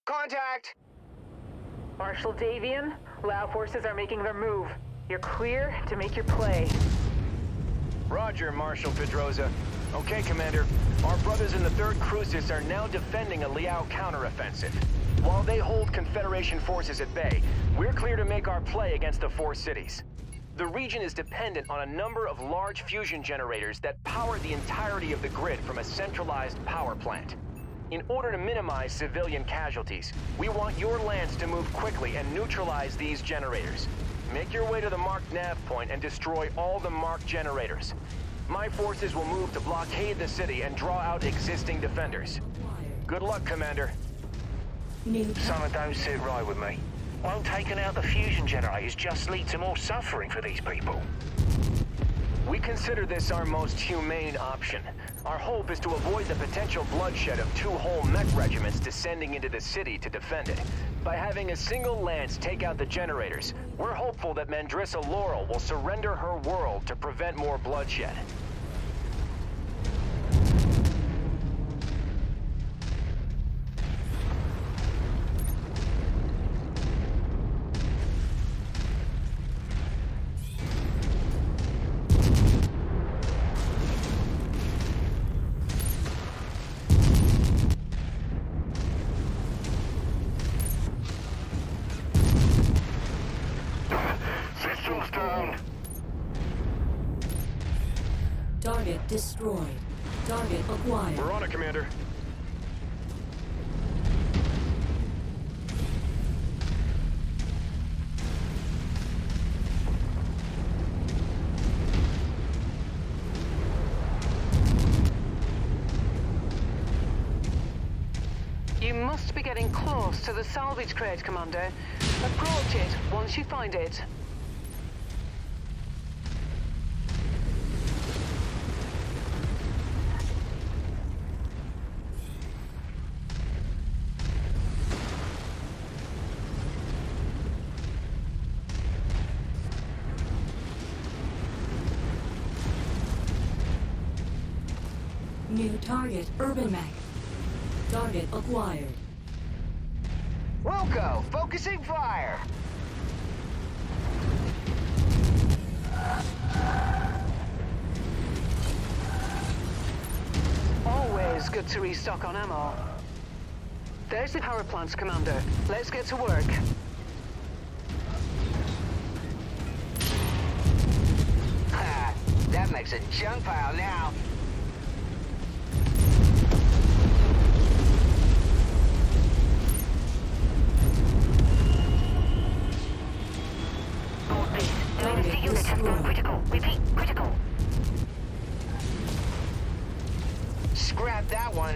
Contact! Marshal Davian, Lao forces are making their move. You're clear to make your play. Roger, Marshal Pedroza. Okay, Commander. Our brothers in the 3rd Crucis are now defending a Liao counteroffensive. While they hold Confederation forces at bay, we're clear to make our play against the 4 cities. The region is dependent on a number of large fusion generators that power the entirety of the grid from a centralized power plant. In order to minimize civilian casualties, we want your lands to move quickly and neutralize these generators. Make your way to the marked nav point and destroy all the marked generators. My forces will move to blockade the city and draw out existing defenders. Good luck, Commander. Something don't sit right with me. Won't taking out the fusion generators just lead to more suffering for these people? We consider this our most humane option. Our hope is to avoid the potential bloodshed of 2 whole mech regiments descending into the city to defend it. By having a single lance take out the generators, we're hopeful that Mandrissa Laurel will surrender her world to prevent more bloodshed. Systems down. Target destroyed. Target acquired. We're on it, Commander. You must be getting close to the salvage crate, Commander. Approach it once you find it. New target, Urban Mech. Target acquired. Wilco, focusing fire! Always good to restock on ammo. There's the power plants, Commander. Let's get to work. Ha! That makes a junk pile now. Target destroyed. Critical. Repeat, critical. Scrap that one.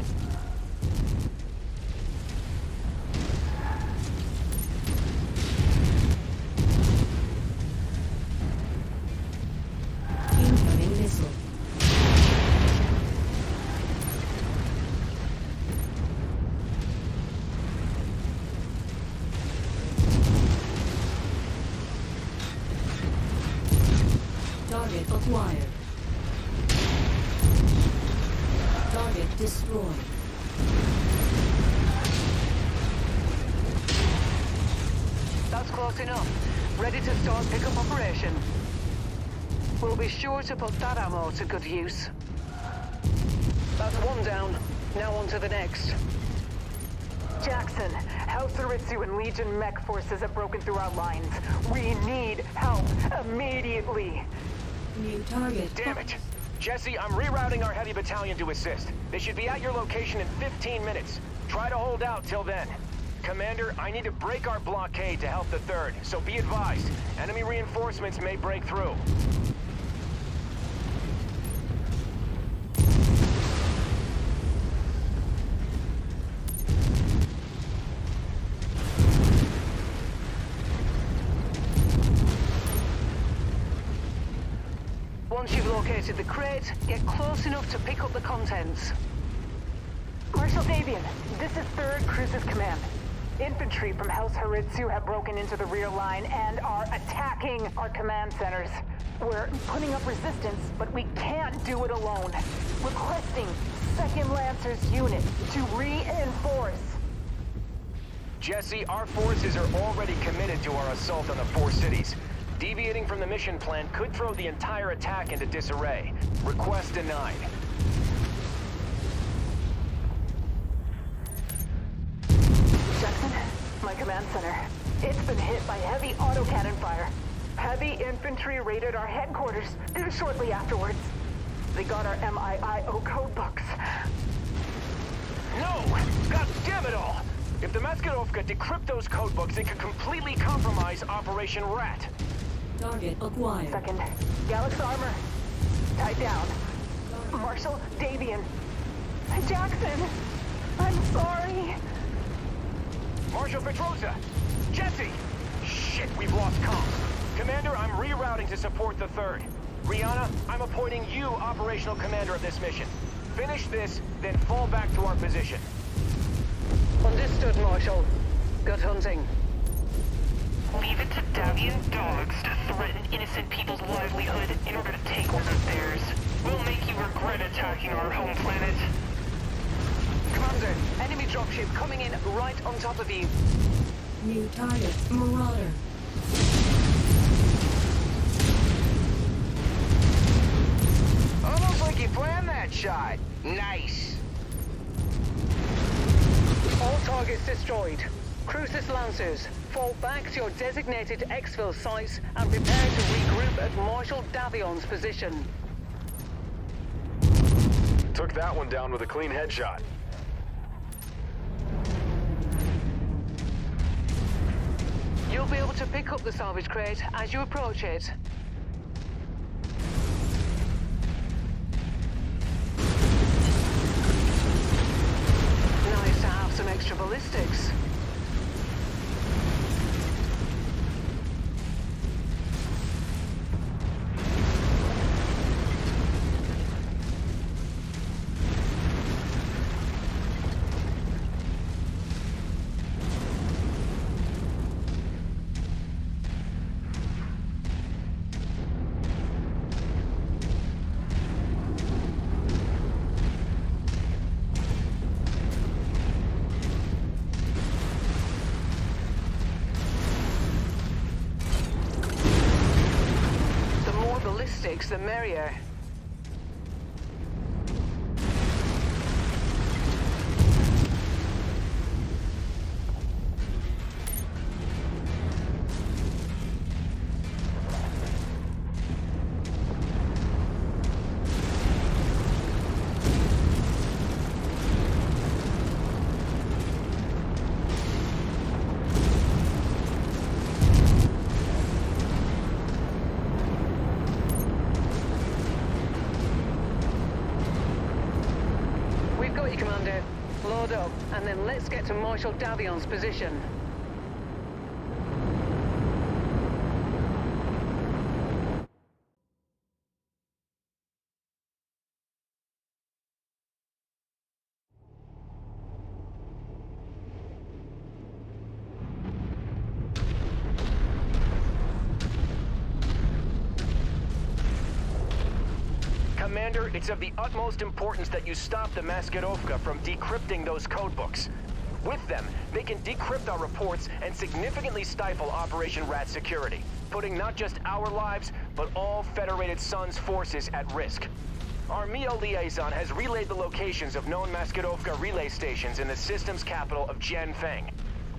Incoming missile. Target acquired. Target destroyed. That's close enough. Ready to start pickup operation. We'll be sure to put that ammo to good use. That's one down. Now on to the next. Jackson, House Aritsu and Legion mech forces have broken through our lines. We need help immediately. New target. Damn it! Jesse, I'm rerouting our heavy battalion to assist. They should be at your location in 15 minutes. Try to hold out till then. Commander, I need to break our blockade to help the 3rd, so be advised. Enemy reinforcements may break through. Once you've located the crate, get close enough to pick up the contents. Marshal Davian, this is 3rd Crucis Command. Infantry from House Haritsu have broken into the rear line and are attacking our command centers. We're putting up resistance, but we can't do it alone. Requesting 2nd Lancers unit to reinforce. Jesse, our forces are already committed to our assault on the 4 cities. Deviating from the mission plan could throw the entire attack into disarray. Request denied. Jackson, my command center. It's been hit by heavy autocannon fire. Heavy infantry raided our headquarters shortly afterwards. They got our MIIO code books. No! God damn it all! If the Maskirovka decrypt those codebooks, it could completely compromise Operation Rat. Target acquired. Second, Galax armor. Tied down. Marshal Davian. Jackson, I'm sorry. Marshal Petrosa! Jesse! Shit, we've lost comms. Commander, I'm rerouting to support the 3rd. Rihanna, I'm appointing you operational commander of this mission. Finish this, then fall back to our position. Understood, Marshal. Good hunting. Leave it to Davian dogs to threaten innocent people's livelihood in order to take what is theirs. We'll make you regret attacking our home planet. Commander, enemy dropship coming in right on top of you. New target, Marauder. Almost like you planned that shot. Nice. All targets destroyed. Crucis Lancers, fall back to your designated exfil sites and prepare to regroup at Marshal Davion's position. Took that one down with a clean headshot. You'll be able to pick up the salvage crate as you approach it. Nice to have some extra ballistics. The merrier. Commander. Load up, and then let's get to Marshal Davion's position. Commander, it's of the utmost importance that you stop the Maskirovka from decrypting those codebooks. With them, they can decrypt our reports and significantly stifle Operation Rat security, putting not just our lives, but all Federated Suns forces at risk. Our MEO liaison has relayed the locations of known Maskirovka relay stations in the system's capital of Jianfeng.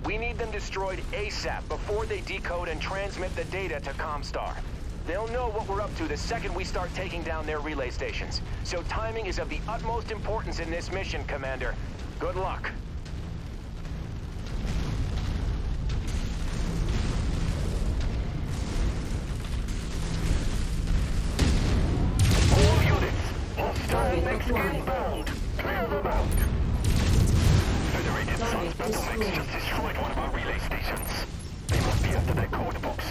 We need them destroyed ASAP before they decode and transmit the data to Comstar. They'll know what we're up to the second we start taking down their relay stations. So timing is of the utmost importance in this mission, Commander. Good luck. All units, hostile Mexican bound. Clear them out. Federated Suns Battlemech just destroyed one of our relay stations. They must be after their code books.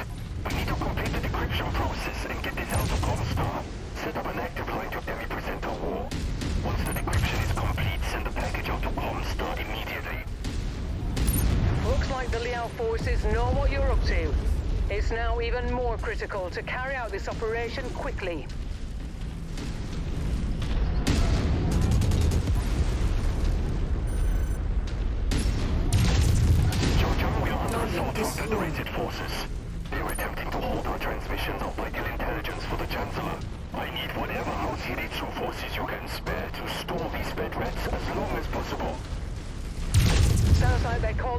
We need to complete the decryption process and get this out to Comstar. Set up an active line to Demi-Presenter War. Once the decryption is complete, send the package out to Comstar immediately. Looks like the Liao forces know what you're up to. It's now even more critical to carry out this operation quickly. Your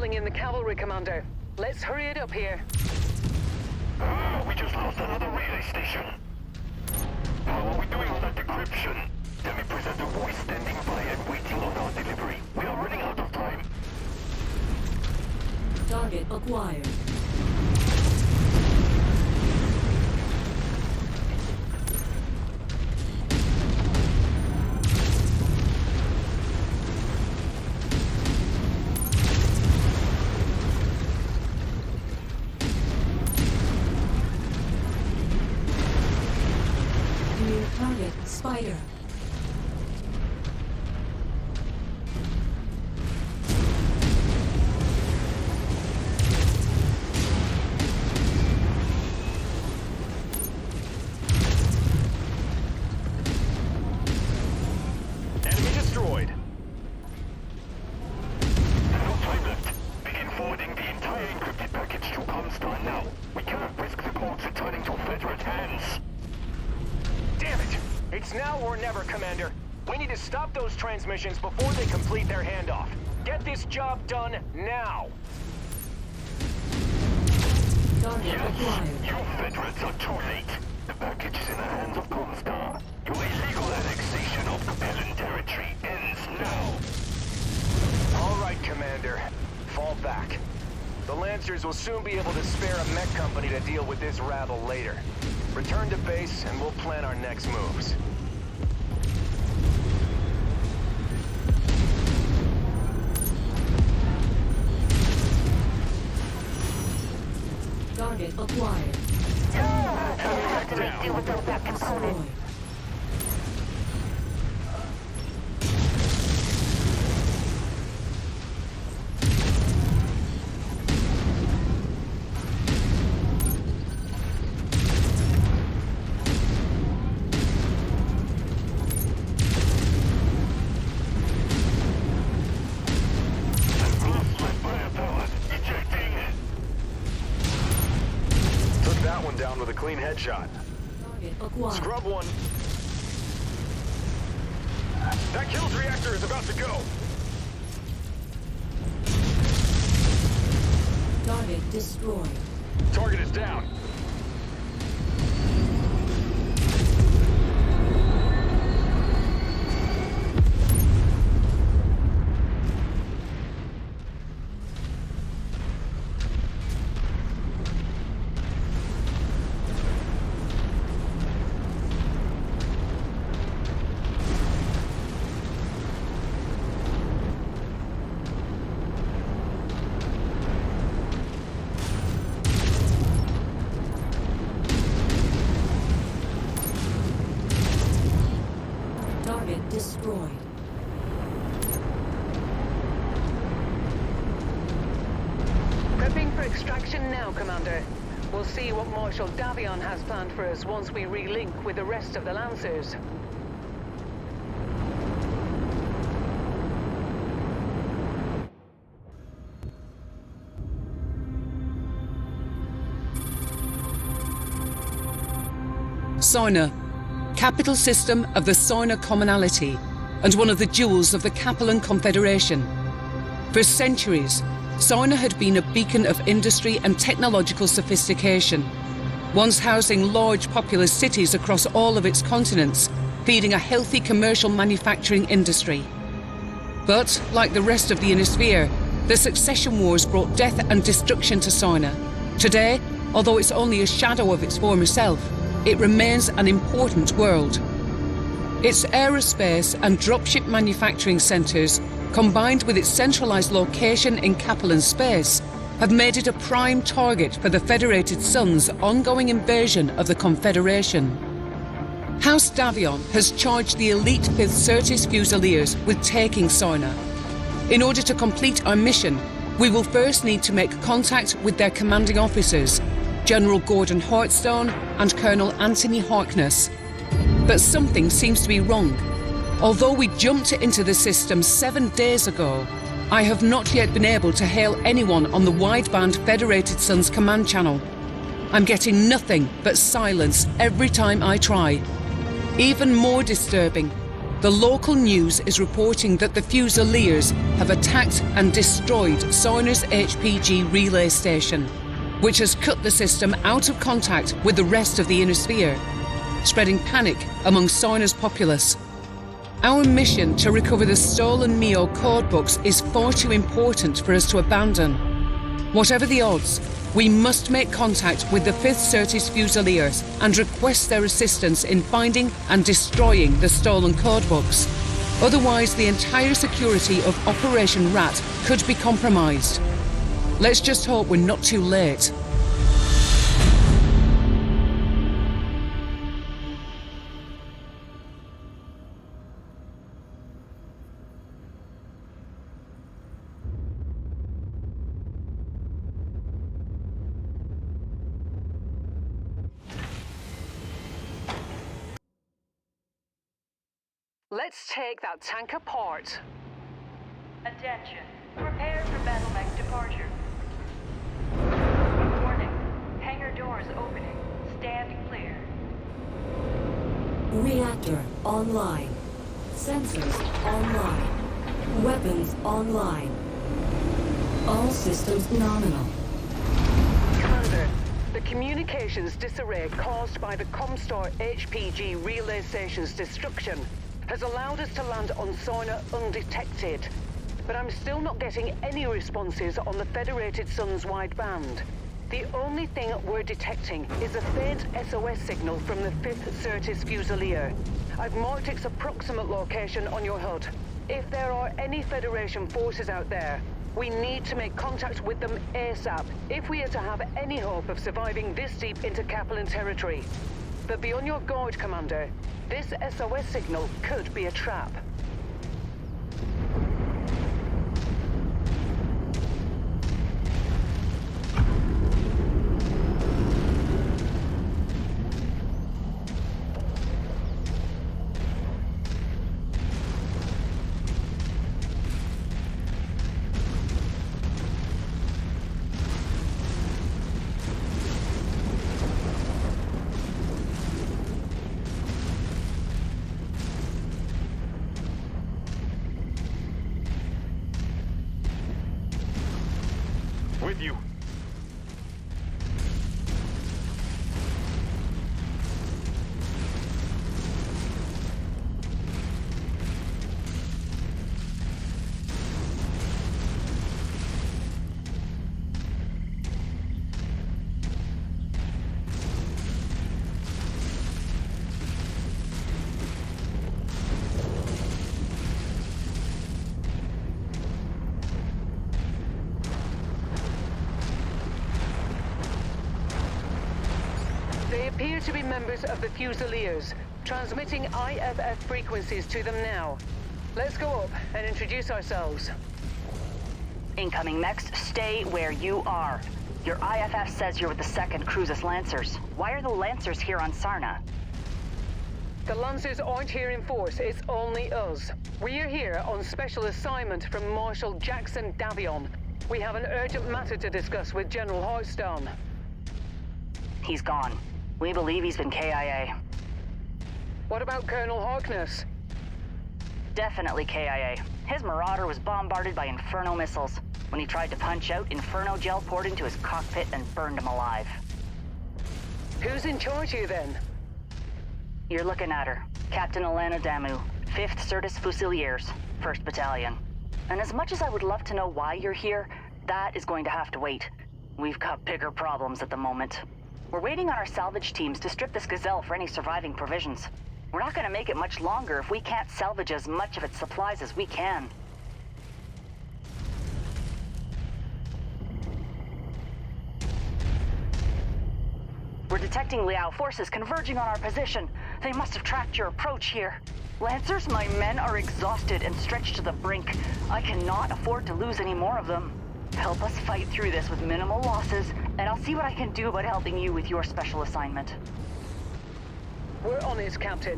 calling in the cavalry, Commander. Let's hurry it up here. We just lost another relay station. How are we doing on that decryption? Demi presenter voice standing by and waiting on our delivery. We are running out of time. Target acquired. New target, Spider. Enemy destroyed. No time left. Begin forwarding the entire encrypted package to Comstar now. We cannot risk the codes returning to Federate hands. Damn it! It's now or never, Commander. We need to stop those transmissions before they complete their handoff. Get this job done now! Target acquired. You Federates are too late. The package is in the hands of Comstar. Your illegal annexation of Capellan territory ends now. All right, Commander. Fall back. The Lancers will soon be able to spare a mech company to deal with this rabble later. Return to base and we'll plan our next moves. Target acquired. Destroyed. Took that one down with a clean headshot. Target acquired. Scrub one. That kills reactor is about to go. Target destroyed. Target is down. Target destroyed. Prepping for extraction now, Commander. We'll see what Marshal Davion has planned for us once we relink with the rest of the Lancers. Soina, capital system of the Soina Commonality, and one of the jewels of the Capellan Confederation. For centuries, Soina had been a beacon of industry and technological sophistication, once housing large populous cities across all of its continents, feeding a healthy commercial manufacturing industry. But, like the rest of the Innisphere, the succession wars brought death and destruction to Soina. Today, although it's only a shadow of its former self, it remains an important world. Its aerospace and dropship manufacturing centres, combined with its centralised location in Capellan space, have made it a prime target for the Federated Sun's ongoing invasion of the Confederation. House Davion has charged the elite 5th Certis Fusiliers with taking Soina. In order to complete our mission, we will first need to make contact with their commanding officers, General Gordon Heartstone and Colonel Anthony Harkness. But something seems to be wrong. Although we jumped into the system 7 days ago, I have not yet been able to hail anyone on the wideband Federated Sun's command channel. I'm getting nothing but silence every time I try. Even more disturbing, the local news is reporting that the Fusiliers have attacked and destroyed Soyna's HPG relay station, which has cut the system out of contact with the rest of the inner sphere, spreading panic among Soyna's populace. Our mission to recover the stolen MEO codebooks is far too important for us to abandon. Whatever the odds, we must make contact with the 5th Certis Fusiliers and request their assistance in finding and destroying the stolen codebooks. Otherwise, the entire security of Operation Rat could be compromised. Let's just hope we're not too late. Let's take that tank apart. Attention. Prepare for battle mech departure. Warning. Hangar doors opening. Stand clear. Reactor online. Sensors online. Weapons online. All systems nominal. Commander, the communications disarray caused by the Comstar HPG relay station's destruction has allowed us to land on Soyna undetected. But I'm still not getting any responses on the Federated Suns wideband. The only thing we're detecting is a faint SOS signal from the 5th Certis Fusilier. I've marked its approximate location on your HUD. If there are any Federation forces out there, we need to make contact with them ASAP if we are to have any hope of surviving this deep into Capellan territory. But be on your guard, Commander. This SOS signal could be a trap. With you. They appear to be members of the Fusiliers, transmitting IFF frequencies to them now. Let's go up and introduce ourselves. Incoming mechs, stay where you are. Your IFF says you're with the 2nd Cruises Lancers. Why are the Lancers here on Sarna? The Lancers aren't here in force, it's only us. We're here on special assignment from Marshal Jackson Davion. We have an urgent matter to discuss with General Hearthstone. He's gone. We believe he's been KIA. What about Colonel Harkness? Definitely KIA. His Marauder was bombarded by Inferno missiles. When he tried to punch out, Inferno gel poured into his cockpit and burned him alive. Who's in charge here then? You're looking at her. Captain Elena Damu, 5th Certis Fusiliers, 1st Battalion. And as much as I would love to know why you're here, that is going to have to wait. We've got bigger problems at the moment. We're waiting on our salvage teams to strip this Gazelle for any surviving provisions. We're not going to make it much longer if we can't salvage as much of its supplies as we can. We're detecting Liao forces converging on our position. They must have tracked your approach here. Lancers, my men are exhausted and stretched to the brink. I cannot afford to lose any more of them. Help us fight through this with minimal losses, and I'll see what I can do about helping you with your special assignment. We're on it, Captain.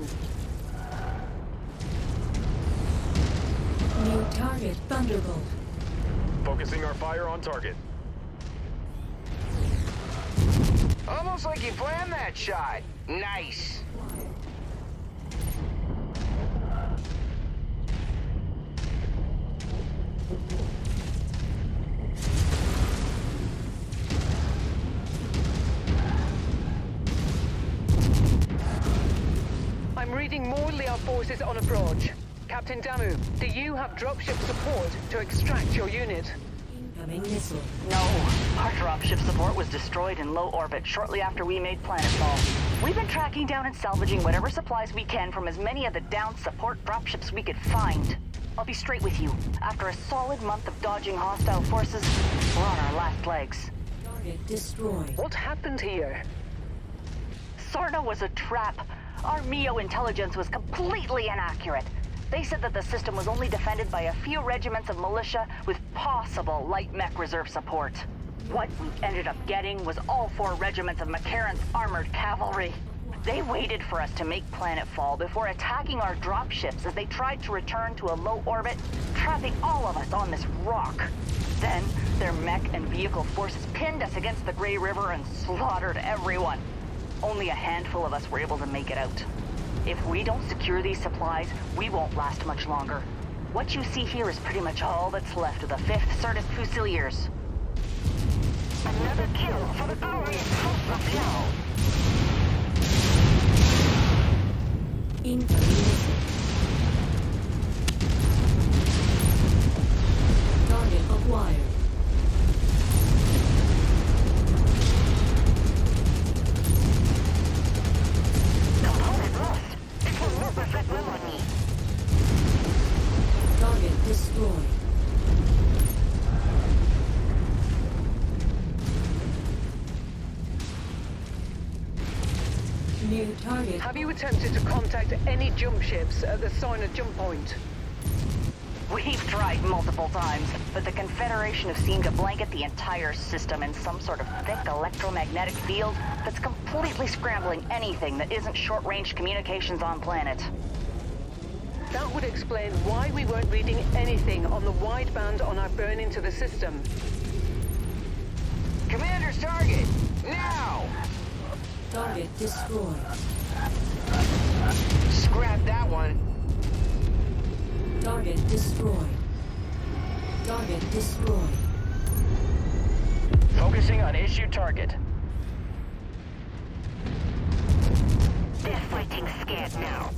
New target, Thunderbolt. Focusing our fire on target. Almost like you planned that shot. Nice. reading more Liao forces on approach. Captain Damu, do you have dropship support to extract your unit? Incoming missile. No, our dropship support was destroyed in low orbit shortly after we made planetfall. We've been tracking down and salvaging whatever supplies we can from as many of the downed support dropships we could find. I'll be straight with you. After a solid month of dodging hostile forces, we're on our last legs. Target destroyed. What happened here? Sorna was a trap. Our MEO intelligence was completely inaccurate. They said that the system was only defended by a few regiments of militia with possible light mech reserve support. What we ended up getting was all 4 regiments of McCarran's armored cavalry. They waited for us to make planetfall before attacking our dropships as they tried to return to a low orbit, trapping all of us on this rock. Then, their mech and vehicle forces pinned us against the Grey River and slaughtered everyone. Only a handful of us were able to make it out. If we don't secure these supplies, we won't last much longer. What you see here is pretty much all that's left of the 5th Certus Fusiliers. Another kill for the glorious host of Liao. Incoming missile. Target acquired. Component lost. It will not reflect well on me. Target destroyed. New target. Have you attempted to contact any jump ships at the Sorna jump point? We've tried multiple times, but the Confederation have seemed to blanket the entire system in some sort of thick electromagnetic field that's completely scrambling anything that isn't short-range communications on planet. That would explain why we weren't reading anything on the wideband on our burn into the system. Commander's target! Now! Target destroyed. Scrap that one. Target destroyed. Target destroyed. Focusing on issue target. They're fighting scared now.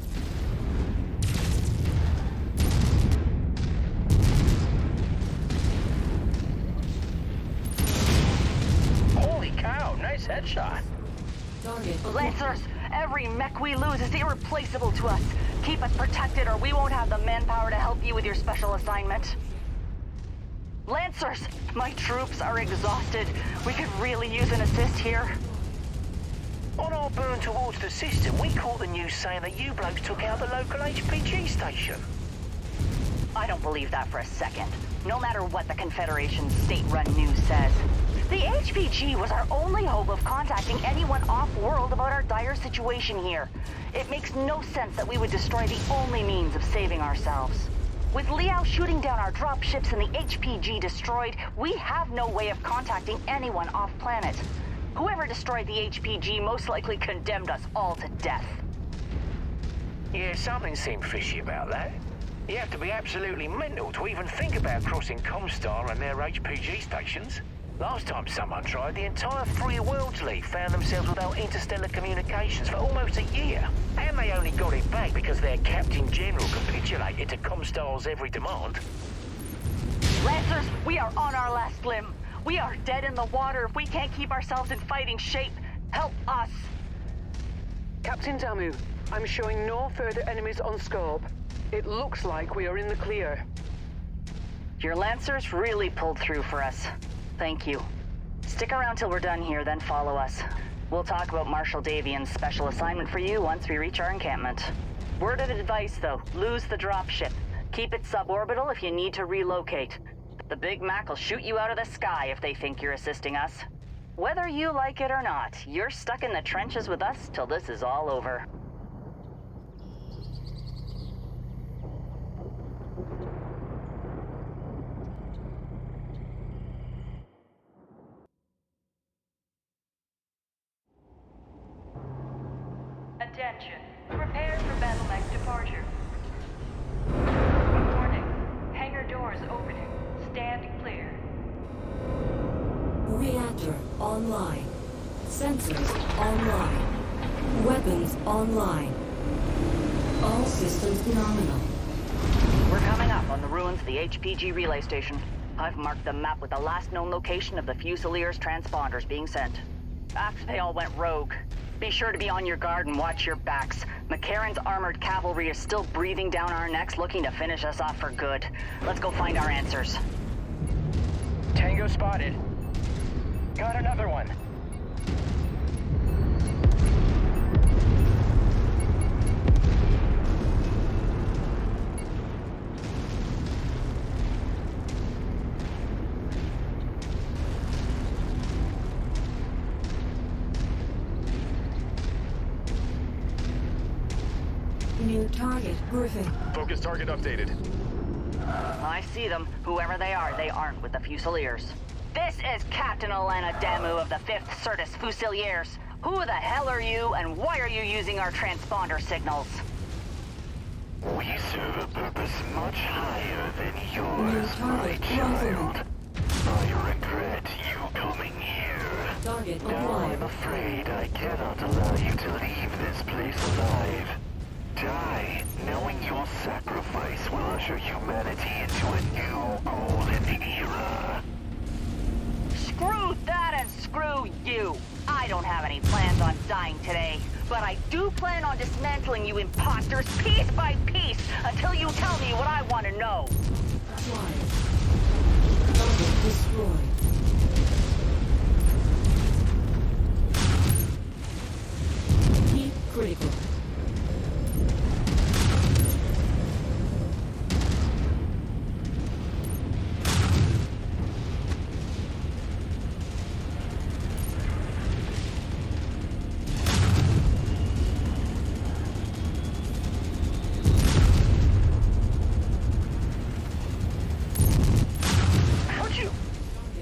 Holy cow, nice headshot. Target Lancers, every mech we lose is irreplaceable to us. Keep us protected or we won't have the manpower to help you with your special assignment. Lancers, my troops are exhausted. We could really use an assist here. On our burn towards the system, we caught the news saying that you blokes took out the local HPG station. I don't believe that for a second. No matter what the Confederation's state-run news says. The HPG was our only hope of contacting anyone off-world about our dire situation here. It makes no sense that we would destroy the only means of saving ourselves. With Liao shooting down our dropships and the HPG destroyed, we have no way of contacting anyone off-planet. Whoever destroyed the HPG most likely condemned us all to death. Yeah, something seemed fishy about that. You have to be absolutely mental to even think about crossing Comstar and their HPG stations. Last time someone tried, the entire Free Worlds League found themselves without interstellar communications for almost a year. And they only got it back because their Captain General capitulated to Comstar's every demand. Lancers, we are on our last limb. We are dead in the water if we can't keep ourselves in fighting shape. Help us. Captain Damu, I'm showing no further enemies on scope. It looks like we are in the clear. Your Lancers really pulled through for us. Thank you. Stick around till we're done here, then follow us. We'll talk about Marshal Davian's special assignment for you once we reach our encampment. Word of advice, though, lose the dropship. Keep it suborbital if you need to relocate. The Big Mac will shoot you out of the sky if they think you're assisting us. Whether you like it or not, you're stuck in the trenches with us till this is all over. Attention. Prepare for battle mech departure. Warning. Hangar doors opening. Stand clear. reactor online. Sensors online. Weapons online. All systems nominal. We're coming up on the ruins of the HPG relay station. I've marked the map with the last known location of the Fusiliers transponders being sent. After they all went rogue. Be sure to be on your guard and watch your backs. McCarran's armored cavalry is still breathing down our necks, looking to finish us off for good. Let's go find our answers. Tango spotted. Got another one. New target, Griffin. Focus target updated. I see them. Whoever they aren't with the Fusiliers. This is Captain Alana Damu of the 5th Certus Fusiliers. Who the hell are you, and why are you using our transponder signals? We serve a purpose much higher than yours, New my target, child. rifleman. I regret you coming here. Target Now I'm acquired. afraid I cannot allow you to leave this place alive. Die, knowing your sacrifice will usher humanity into a new golden era. Screw that and screw you! I don't have any plans on dying today, but I do plan on dismantling you imposters piece by piece until you tell me what I want to know. Acquired. Target destroyed. Heat critical. How'd you?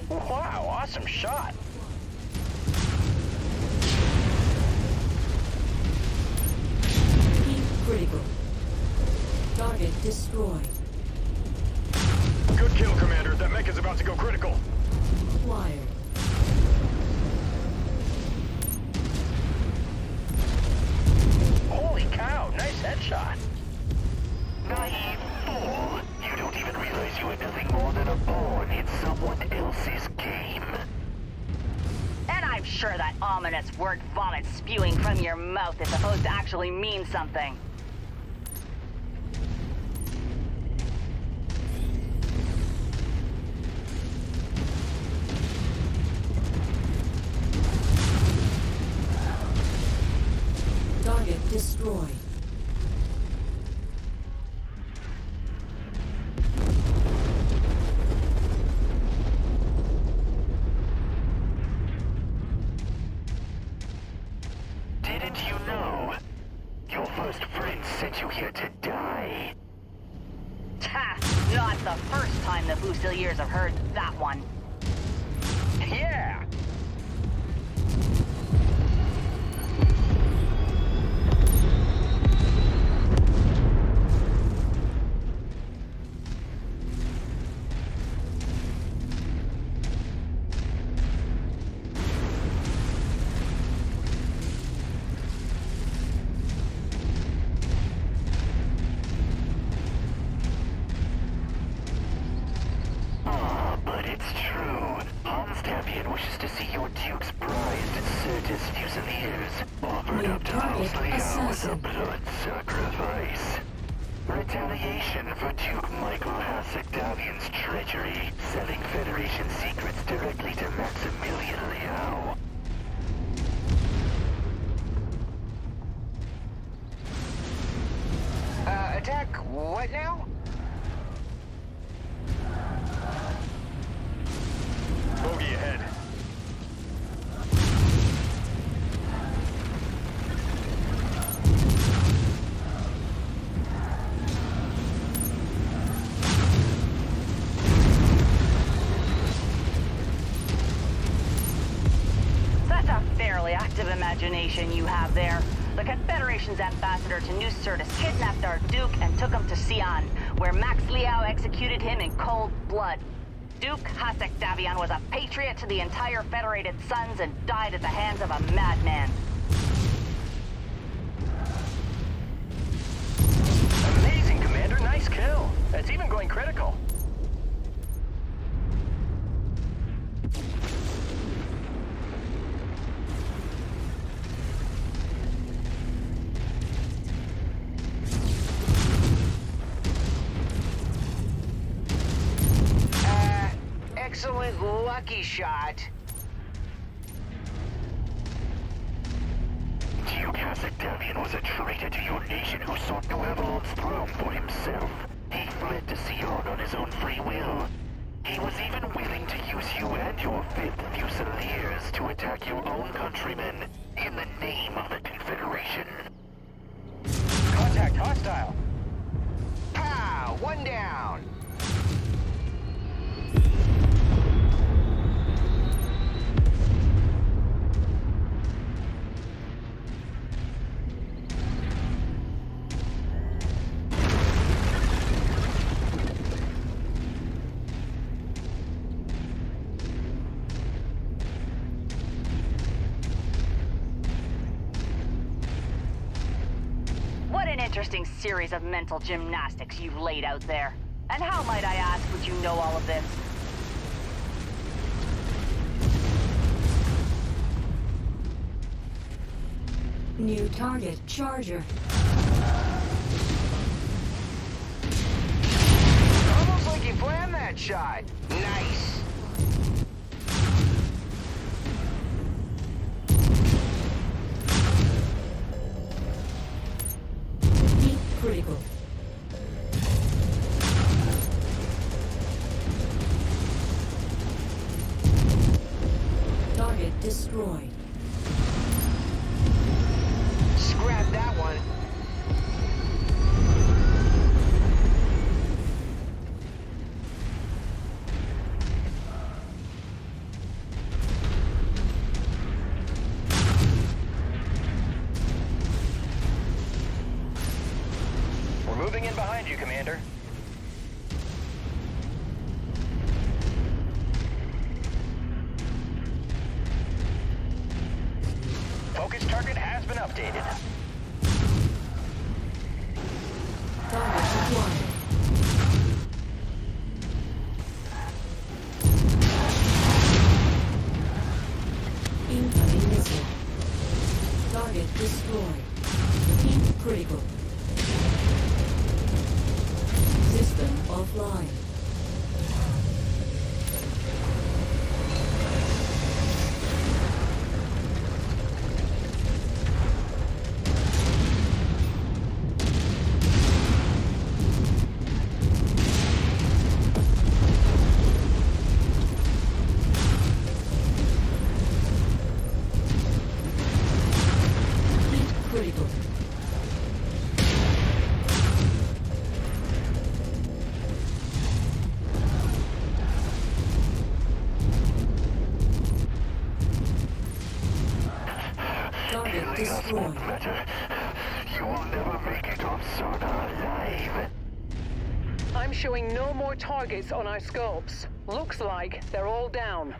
Wow, awesome shot. Heat critical. Target destroyed. Good kill, Commander. That mech is about to go critical. Acquired. Holy cow, nice headshot. Naive fool! You don't even realize you are nothing more than a pawn in someone else's game. And I'm sure that ominous word vomit spewing from your mouth is supposed to actually mean something. Target destroyed. Didn't you know? Your first friend sent you here to die. Ha! Not the first time the Fusiliers have heard that one. Yeah! But it's true. Hans Tavian wishes to see your Duke's prized Certus Fusiliers offered New up to target, House Liao as a assassin. blood sacrifice. Retaliation for Duke Michael Hasek Tavian's treachery, selling Federation secrets directly to Maximilian Liao. Attack what now? Bogey ahead. That's a fairly active imagination you have there. The Confederation's ambassador to New Certus kidnapped our Duke and took him to Sion, where Max Liao executed him in cold blood. Duke Hasek Davian was a patriot to the entire Federated Sons and died at the hands of a madman. excellent lucky shot. Geocast Davian was a traitor to your nation who sought to have Avalon's throne for himself. He fled to Sion on his own free will. He was even willing to use you and your 5th Fusiliers to attack your own countrymen in the name of the Confederation. Contact hostile. Pow! One down. What an interesting series of mental gymnastics you've laid out there. And how, might I ask, would you know all of this? New target, Charger. Almost like you planned that shot. Nice. Deep critical. Target destroyed. Scrap that one. We're moving in behind you, Commander. Focus target has been updated. Target acquired. Incoming missile. Target destroyed. Deep critical. System offline. Deep critical. Target destroyed. Matter. You will never make it off Sarna alive. I'm showing no more targets on our scopes. Looks like they're all down.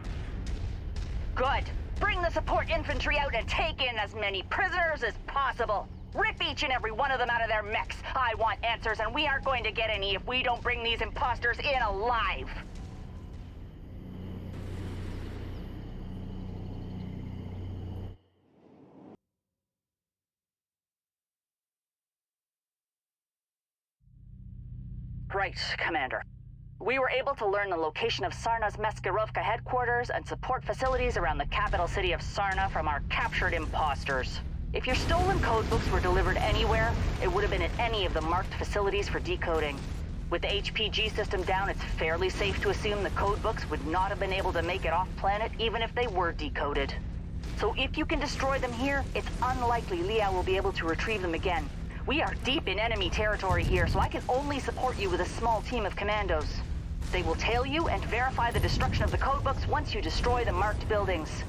Good. Bring the support infantry out and take in as many prisoners as possible. Rip each and every one of them out of their mechs. I want answers, and we aren't going to get any if we don't bring these imposters in alive. Right, Commander. We were able to learn the location of Sarna's Meskirovka headquarters and support facilities around the capital city of Sarna from our captured imposters. If your stolen codebooks were delivered anywhere, it would have been at any of the marked facilities for decoding. With the HPG system down, it's fairly safe to assume the codebooks would not have been able to make it off-planet even if they were decoded. So if you can destroy them here, it's unlikely Liao will be able to retrieve them again. We are deep in enemy territory here, so I can only support you with a small team of commandos. They will tail you and verify the destruction of the codebooks once you destroy the marked buildings.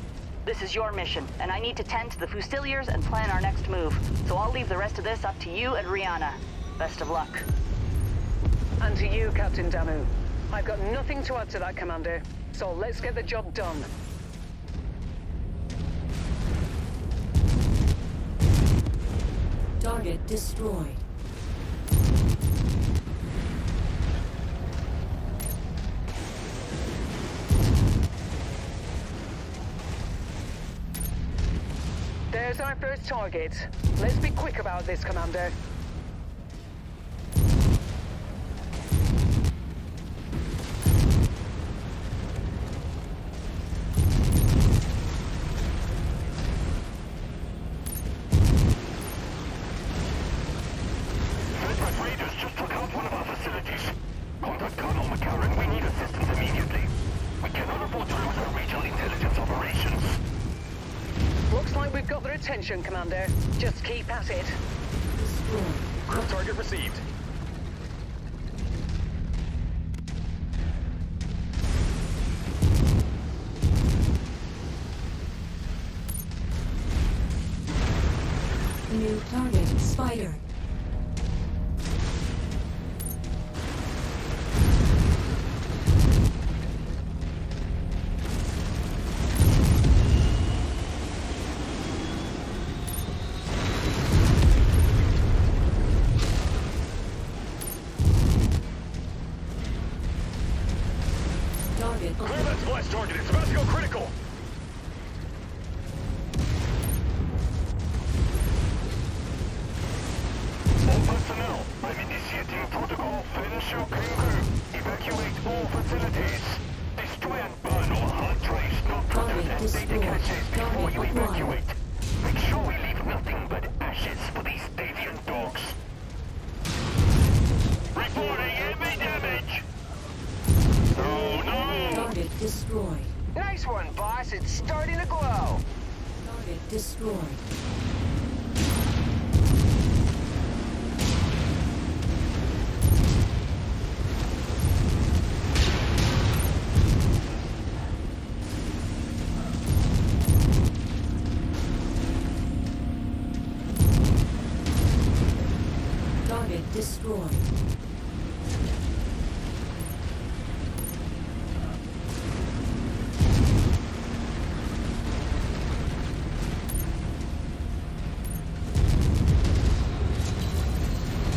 This is your mission, and I need to tend to the Fusiliers and plan our next move. So I'll leave the rest of this up to you and Rihanna. Best of luck. And to you, Captain Damu. I've got nothing to add to that, Commander. So let's get the job done. Target destroyed. There's our first target. Let's be quick about this, Commander. like we've got their attention, Commander. Just keep at it. Destroyed. Group target received. New target, Spider. Target Clear that splash target. It's about to go critical. All personnel, I'm initiating protocol Finish Kenku. Evacuate all facilities. Destroy and burn all hard drives, not printers and data destroyed. caches before you Target acquired. evacuate. Make sure we leave nothing but ashes for these deviant dogs. Reporting enemy damage! Oh no! Target destroyed. Nice one, boss. It's starting to glow. Target destroyed. Target destroyed.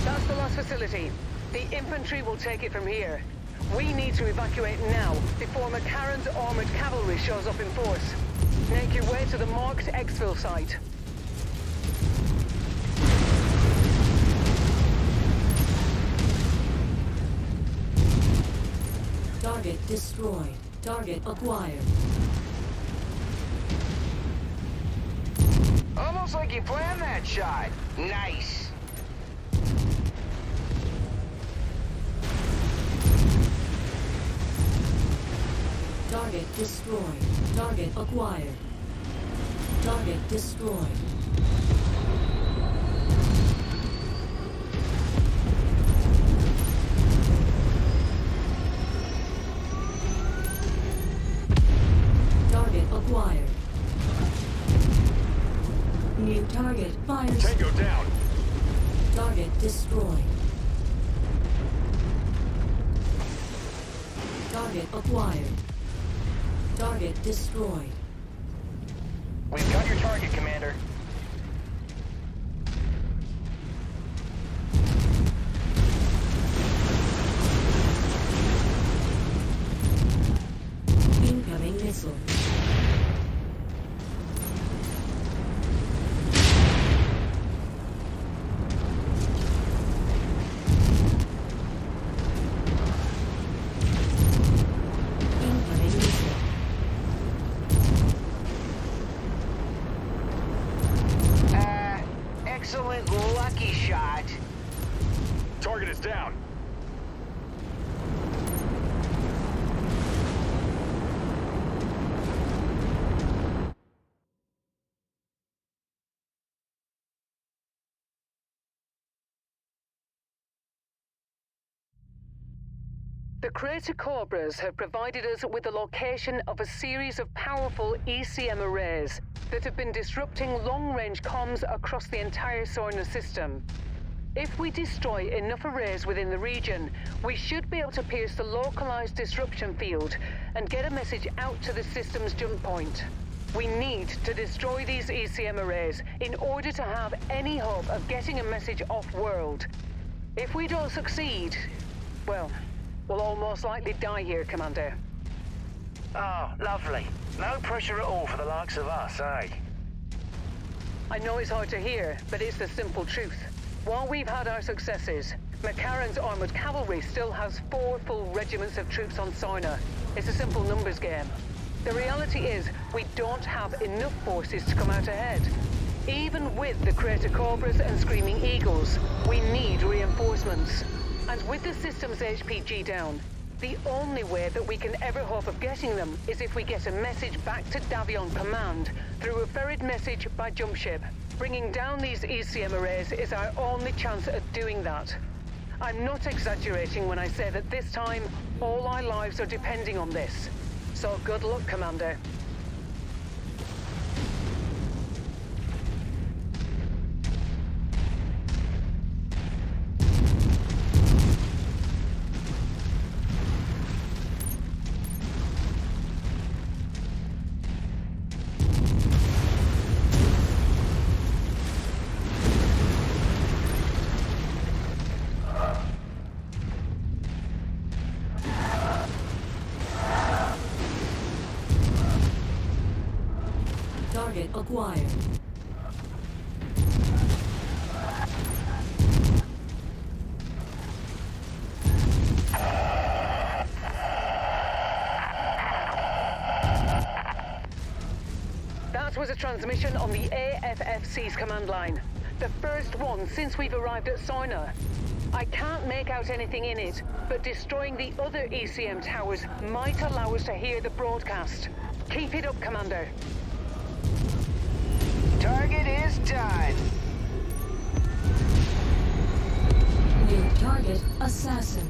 That's the last facility. The infantry will take it from here. We need to evacuate now, before McCarran's armored cavalry shows up in force. Make your way to the marked exfil site. Target destroyed. Target acquired. Almost like you planned that shot. Nice. Target destroyed. Target acquired. Target destroyed. Target acquired. New target fires. Tango down. Target destroyed. Target acquired. Target destroyed. We've got your target, Commander. Incoming missile. Incoming missile. Excellent lucky shot. Target is down. The Crater Cobras have provided us with the location of a series of powerful ECM arrays that have been disrupting long-range comms across the entire Sorna system. If we destroy enough arrays within the region, we should be able to pierce the localized disruption field and get a message out to the system's jump point. We need to destroy these ECM arrays in order to have any hope of getting a message off-world. If we don't succeed, well, we'll all most likely die here, Commander. Oh, lovely. No pressure at all for the likes of us, eh? I know it's hard to hear, but it's the simple truth. While we've had our successes, McCarran's armored cavalry still has 4 full regiments of troops on Sorna. It's a simple numbers game. The reality is, we don't have enough forces to come out ahead. Even with the Crater Cobras and Screaming Eagles, we need reinforcements. And with the system's HPG down, The only way that we can ever hope of getting them is if we get a message back to Davion Command through a ferried message by jump ship. Bringing down these ECM arrays is our only chance at doing that. I'm not exaggerating when I say that this time, all our lives are depending on this. So good luck, Commander. Target acquired. That was a transmission on the AFFC's command line. The first one since we've arrived at Soina. I can't make out anything in it, but destroying the other ECM towers might allow us to hear the broadcast. Keep it up, Commander. Target is done. New target assassin.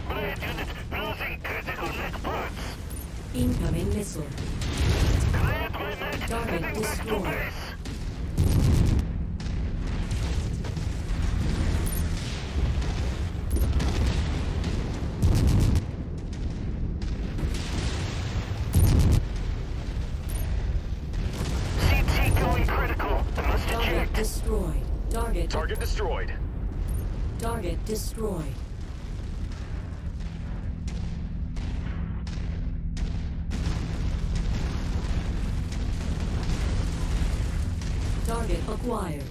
Blade unit losing critical neck parts. Incoming missile. Cleared my neck. Target Heading back to destroyed. base. CT going critical. I must Target eject. destroyed. Target destroyed. Target destroyed. Target acquired.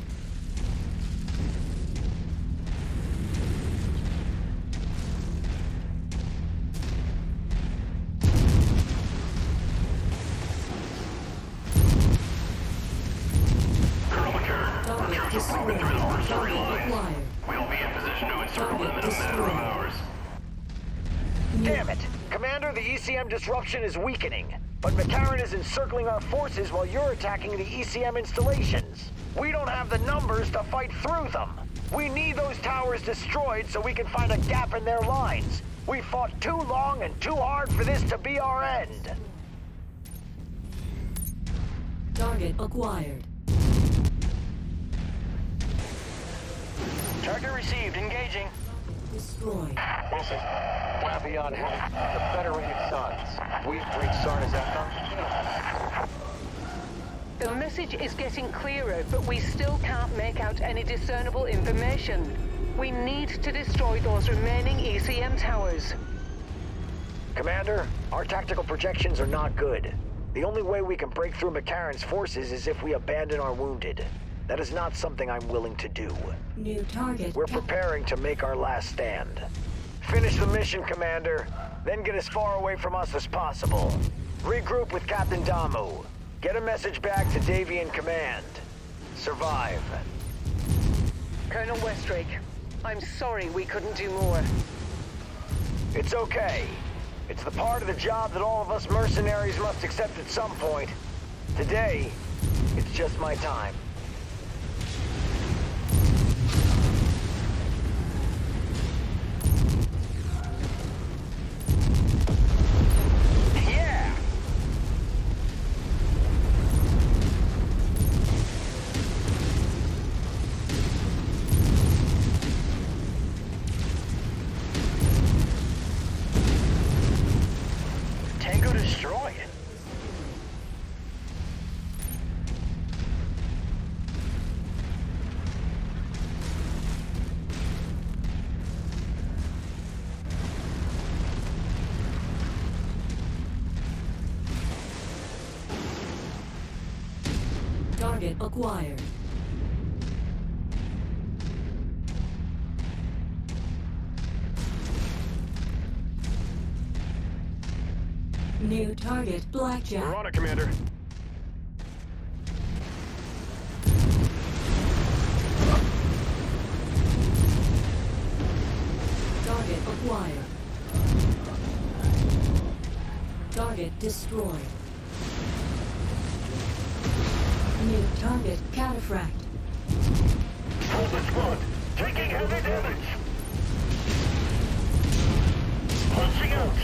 Target destroyed. Target acquired. We'll be in position to encircle them in a matter of hours. Damn it! Commander, the ECM disruption is weakening. But McCarran is encircling our forces while you're attacking the ECM installations. We don't have the numbers to fight through them. We need those towers destroyed so we can find a gap in their lines. We fought too long and too hard for this to be our end. Target acquired. Target received. Engaging. Destroyed. Wilson, Davion has the Federated Suns. We've reached Sarna's echo. The message is getting clearer, but we still can't make out any discernible information. We need to destroy those remaining ECM towers. Commander, our tactical projections are not good. The only way we can break through McCarran's forces is if we abandon our wounded. That is not something I'm willing to do. New target. We're preparing to make our last stand. Finish the mission, Commander, then get as far away from us as possible. Regroup with Captain Damu. Get a message back to Davion Command. Survive. Colonel Westrake, I'm sorry we couldn't do more. It's okay. It's the part of the job that all of us mercenaries must accept at some point. Today, it's just my time. Yeah! Tango destroyed. Target acquired. New target, Blackjack. We're on it, Commander. Target acquired. Target destroyed. New target cataphract. Hold the squad. Taking heavy damage. Punching out.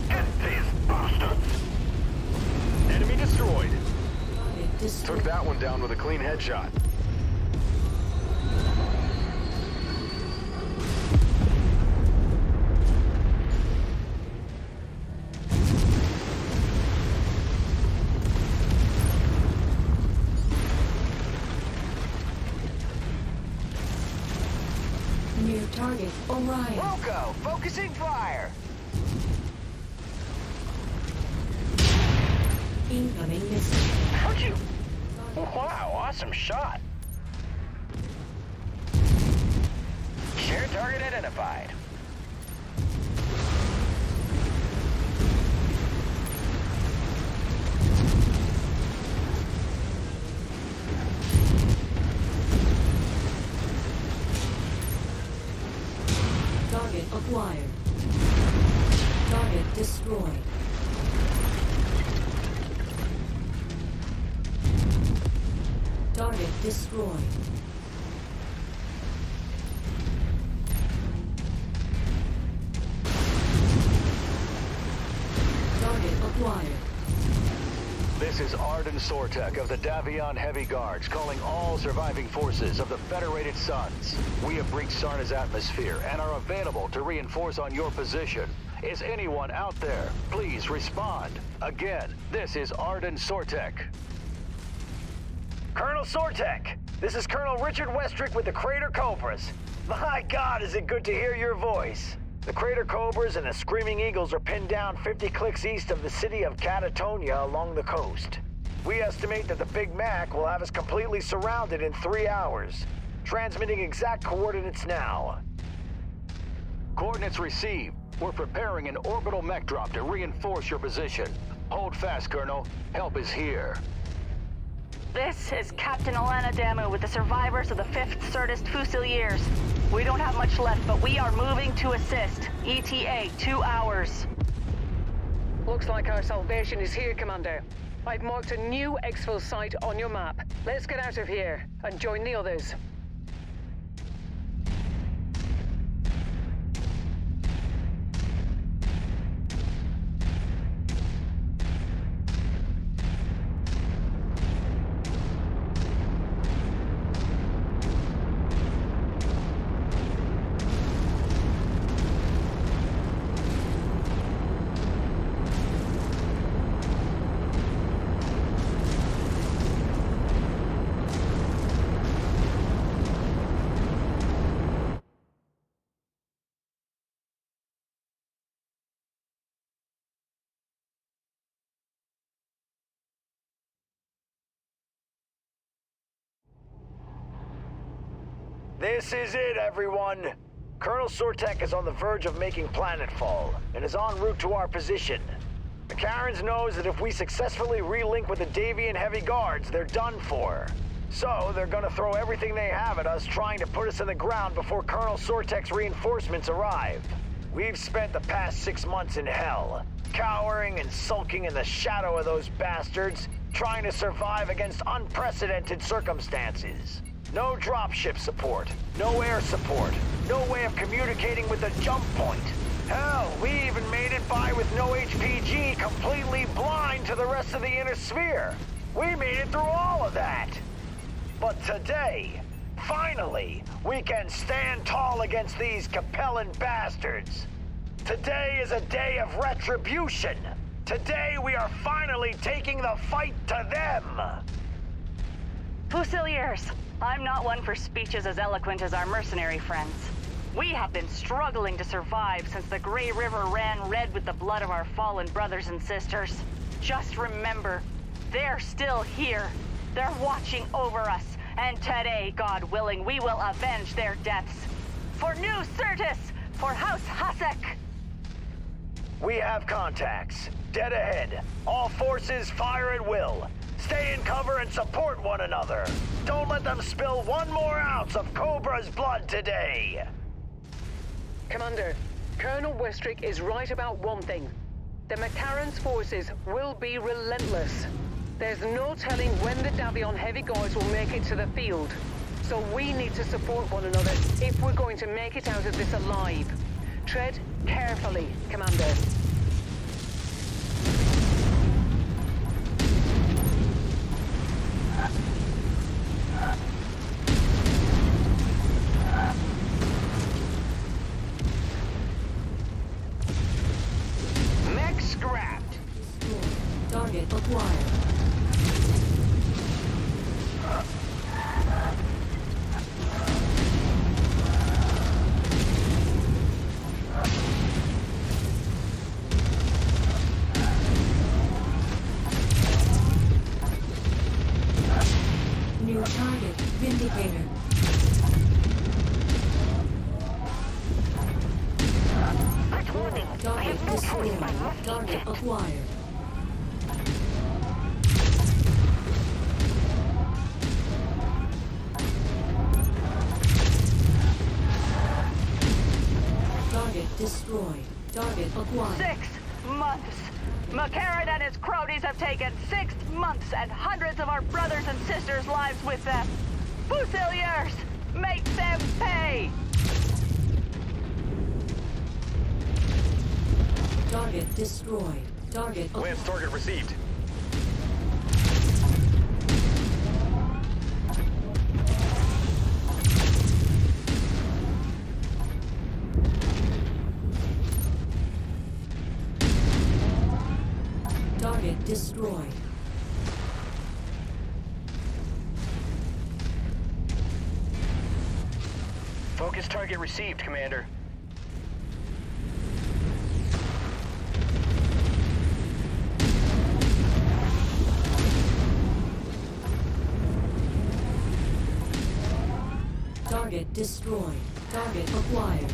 Get these bastards. Enemy destroyed. Target destroyed. Took that one down with a clean headshot. New target Orion. Rocco, focusing fire. Incoming missile. How'd you? Wow, awesome shot. Shared target identified. Target acquired. Target destroyed. Target destroyed. Target acquired. This is Arden Sortek of the Davion Heavy Guards calling all surviving forces of the Federated Suns. We have breached Sarna's atmosphere and are available to reinforce on your position. Is anyone out there? Please respond. Again, this is Arden Sortek. Colonel Sortek, this is Colonel Richard Westrick with the Crater Cobras. My God, is it good to hear your voice. The Crater Cobras and the Screaming Eagles are pinned down 50 clicks east of the city of Catatonia along the coast. We estimate that the Big Mac will have us completely surrounded in 3 hours. Transmitting exact coordinates now. Coordinates received. We're preparing an orbital mech drop to reinforce your position. Hold fast, Colonel. Help is here. This is Captain Alana Damu with the survivors of the 5th Certus Fusiliers. We don't have much left, but we are moving to assist. ETA, 2 hours. Looks like our salvation is here, Commander. I've marked a new exfil site on your map. Let's get out of here and join the others. This is it, everyone. Colonel Sortek is on the verge of making planetfall and is en route to our position. McCarran's knows that if we successfully relink with the Davion Heavy Guards, they're done for. So they're gonna throw everything they have at us trying to put us in the ground before Colonel Sortek's reinforcements arrive. We've spent the past 6 months in hell, cowering and sulking in the shadow of those bastards, trying to survive against unprecedented circumstances. No dropship support, no air support, no way of communicating with the jump point. Hell, we even made it by with no HPG, completely blind to the rest of the inner sphere. We made it through all of that. But today, finally, we can stand tall against these Capellan bastards. Today is a day of retribution. Today we are finally taking the fight to them. Fusiliers, I'm not one for speeches as eloquent as our mercenary friends. We have been struggling to survive since the Grey River ran red with the blood of our fallen brothers and sisters. Just remember, they're still here. They're watching over us, and today, God willing, we will avenge their deaths. For New Certus, for House Hasek. We have contacts. Dead ahead. All forces fire at will. Stay in cover and support one another. Don't let them spill 1 more ounce of Cobra's blood today. Commander, Colonel Westrick is right about one thing. The Macaron's forces will be relentless. There's no telling when the Davion Heavy Guards will make it to the field. So we need to support one another if we're going to make it out of this alive. Tread carefully, Commander. Mech scrapped. Destroyed. Target acquired. New target, Vindicator. Target destroyed. Target acquired. Target destroyed. Target acquired. 6 months! Macaron and his cronies have taken 6 months and hundreds of our brothers and sisters' lives with them. Fusiliers! Make them pay! Target destroyed. Target Lance target received. Target destroyed. Focus target received, Commander. Target destroyed. Target acquired.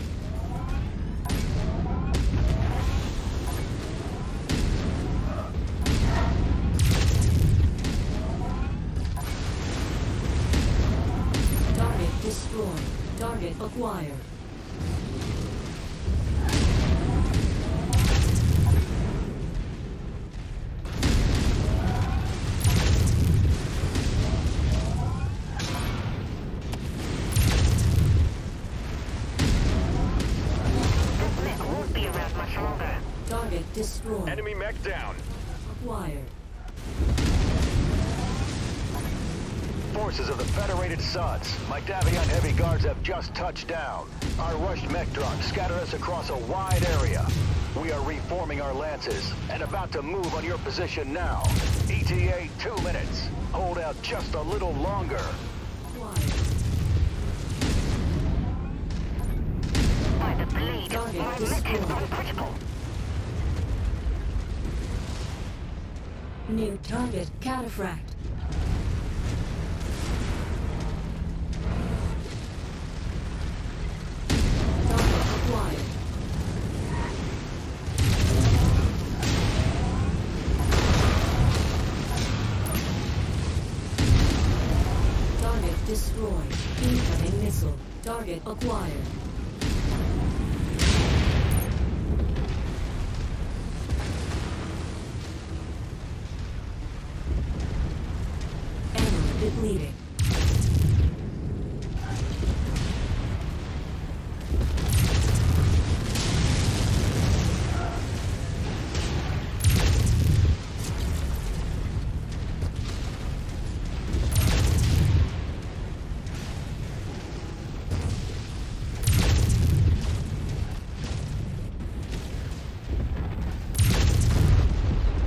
Target destroyed. Target acquired. This mech won't be around much longer. Target destroyed. Enemy mech down. Acquired. Forces of the Federated Suns, my Davion Heavy Guards have just touched down. Our rushed mech drops scattered us across a wide area. We are reforming our lances and about to move on your position now. ETA 2 minutes. Hold out just a little longer. Acquired. By the blade, Target my mech has destroyed. gone critical. New target Cataphract. Target acquired. Target destroyed. Incoming missile. Target acquired. Ammo depleted.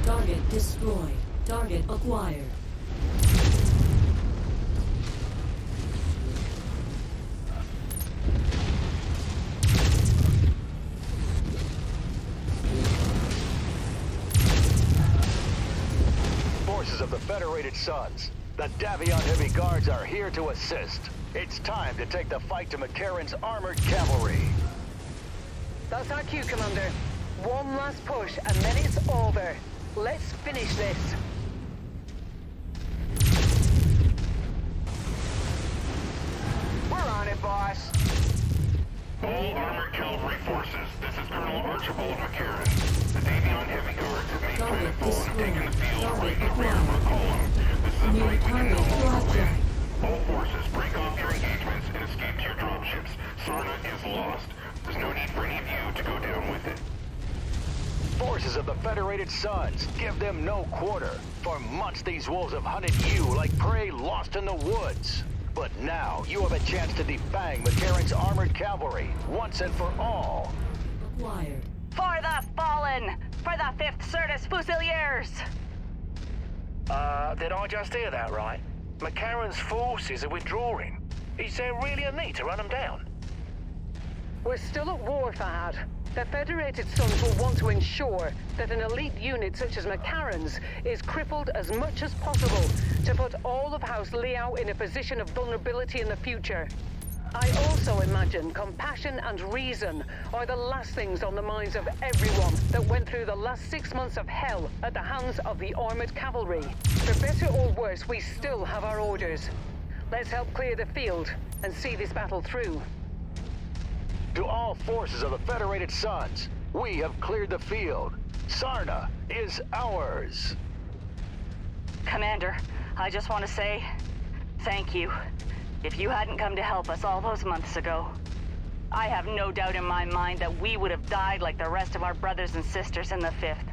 Target destroyed. Target acquired. Forces of the Federated Suns, the Davion Heavy Guards are here to assist. It's time to take the fight to Macaron's armored cavalry. That's our cue, Commander. One last push and then it's over. Let's finish this. We're on it, boss. All armored cavalry forces, this is Colonel Archibald McCarran. The Davion Heavy Guards have made Target planetfall and taken the field destroyed. right in the rear of our column. This is a New fight we can no target longer win. broadcast. All forces, break off your engagements and escape to your dropships. Sarna is lost. There's no need for any of you to go down with it. Forces of the Federated Suns, give them no quarter. For months these wolves have hunted you like prey lost in the woods. But now you have a chance to defang McCarran's armored cavalry once and for all. Acquired. For the fallen! For the 5th Certus Fusiliers! Did I just hear that right? McCarran's forces are withdrawing. Is there really a need to run them down? We're still at war, Fahad. The Federated Sons will want to ensure that an elite unit such as McCarran's is crippled as much as possible to put all of House Liao in a position of vulnerability in the future. I also imagine compassion and reason are the last things on the minds of everyone that went through the last 6 months of hell at the hands of the armored cavalry. For better or worse, we still have our orders. Let's help clear the field and see this battle through. To all forces of the Federated Suns, we have cleared the field. Sarna is ours. Commander, I just want to say thank you. If you hadn't come to help us all those months ago, I have no doubt in my mind that we would have died like the rest of our brothers and sisters in the 5th.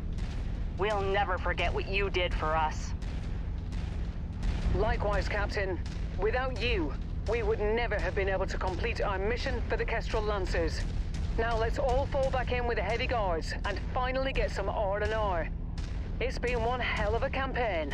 We'll never forget what you did for us. Likewise, Captain. Without you, we would never have been able to complete our mission for the Kestrel Lancers. Now let's all fall back in with the Heavy Guards and finally get some R&R. It's been one hell of a campaign.